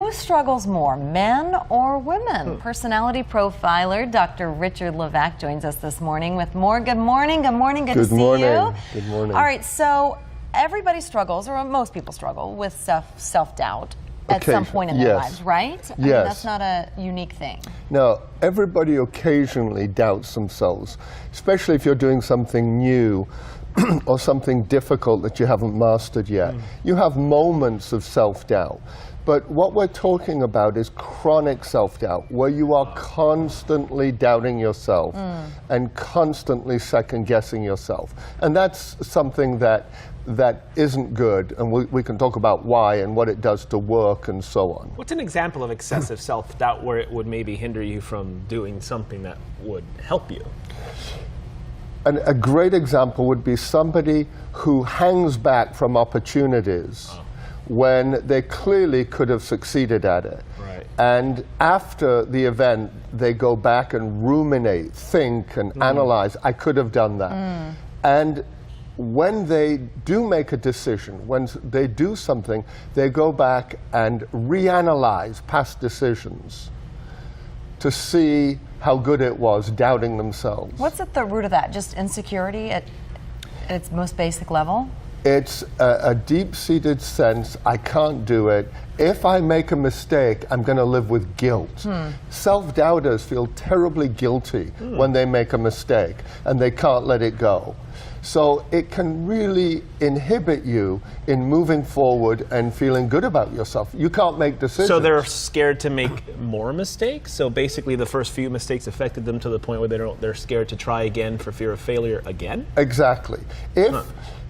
Who struggles more, men or women? Personality profiler Dr. Richard Levak joins us this morning with more. Good morning. Good morning. Good to see you. Good morning. All right, so everybody struggles, or most people struggle, with self-doubt at some point in their lives, right? I mean, that's not a unique thing. No, everybody occasionally doubts themselves, especially if you're doing something new or something difficult that you haven't mastered yet. You have moments of self-doubt. But what we're talking about is chronic self-doubt, where you are constantly doubting yourself and constantly second-guessing yourself. And that's something that isn't good, and we can talk about why and what it does to work and so on. What's an example of excessive self-doubt where it would maybe hinder you from doing something that would help you? And a great example would be somebody who hangs back from opportunities when they clearly could have succeeded at it. Right. And after the event, they go back and ruminate, think and analyze, I could have done that. And when they do make a decision, when they do something, they go back and reanalyze past decisions to see how good it was, doubting themselves. What's at the root of that? Just insecurity at its most basic level? It's a deep-seated sense, I can't do it. If I make a mistake, I'm going to live with guilt. Self-doubters feel terribly guilty when they make a mistake, and they can't let it go. So it can really inhibit you in moving forward and feeling good about yourself. You can't make decisions. So they're scared to make more mistakes? So basically the first few mistakes affected them to the point where they're scared to try again for fear of failure again? Exactly.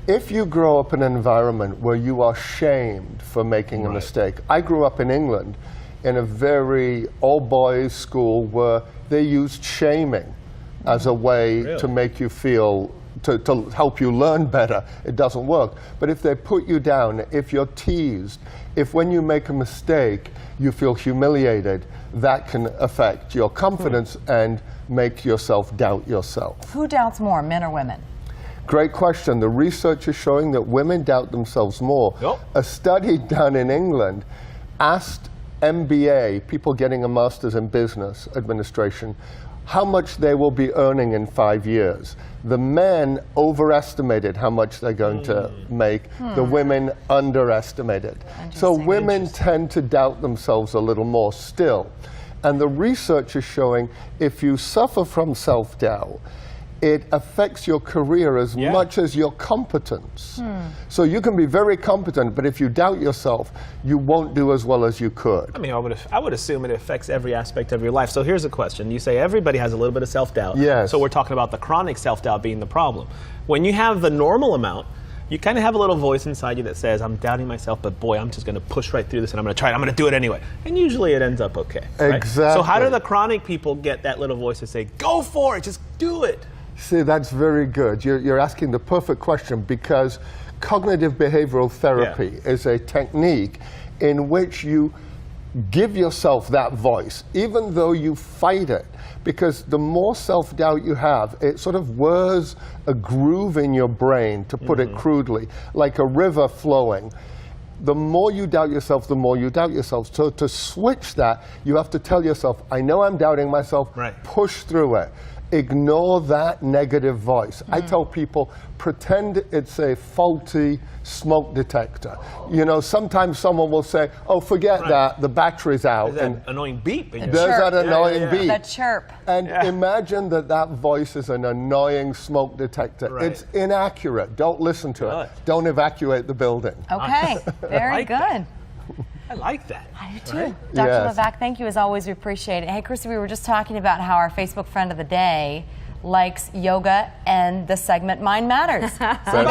If you grow up in an environment where you are shamed for making a mistake. I grew up in England in a very all-boys school where they used shaming as a way to make you feel, to help you learn better. It doesn't work. But if they put you down, if you're teased, if when you make a mistake you feel humiliated, that can affect your confidence and make yourself doubt yourself. Who doubts more, men or women? Great question. The research is showing that women doubt themselves more. A study done in England asked MBA, people getting a master's in business administration, how much they will be earning in 5 years. The men overestimated how much they're going to make. The women underestimated. So women tend to doubt themselves a little more still. And the research is showing if you suffer from self-doubt, it affects your career as much as your competence. So you can be very competent, but if you doubt yourself, you won't do as well as you could. I mean, I would assume it affects every aspect of your life. So here's a question. You say everybody has a little bit of self-doubt. Yes. So we're talking about the chronic self-doubt being the problem. When you have the normal amount, you kind of have a little voice inside you that says, I'm doubting myself, but boy, I'm just going to push right through this and I'm going to try it. I'm going to do it anyway. And usually it ends up okay. Right? Exactly. So how do the chronic people get that little voice to say, go for it, just do it? See, that's very good. You're asking the perfect question, because cognitive behavioral therapy is a technique in which you give yourself that voice, even though you fight it. Because the more self-doubt you have, it sort of wears a groove in your brain, to put it crudely, like a river flowing. The more you doubt yourself, the more you doubt yourself. So to switch that, you have to tell yourself, I know I'm doubting myself, push through it. Ignore that negative voice. I tell people, pretend it's a faulty smoke detector. You know, sometimes someone will say, oh, forget that, the battery's out. There's that annoying beep. There's that annoying beep. That chirp. And imagine that voice is an annoying smoke detector. It's inaccurate. Don't listen to it. Don't evacuate the building. Okay, very good. I like that. I do too. Dr. Levak, thank you as always. We appreciate it. Hey, Chrissy, we were just talking about how our Facebook friend of the day likes yoga and the segment Mind Matters. So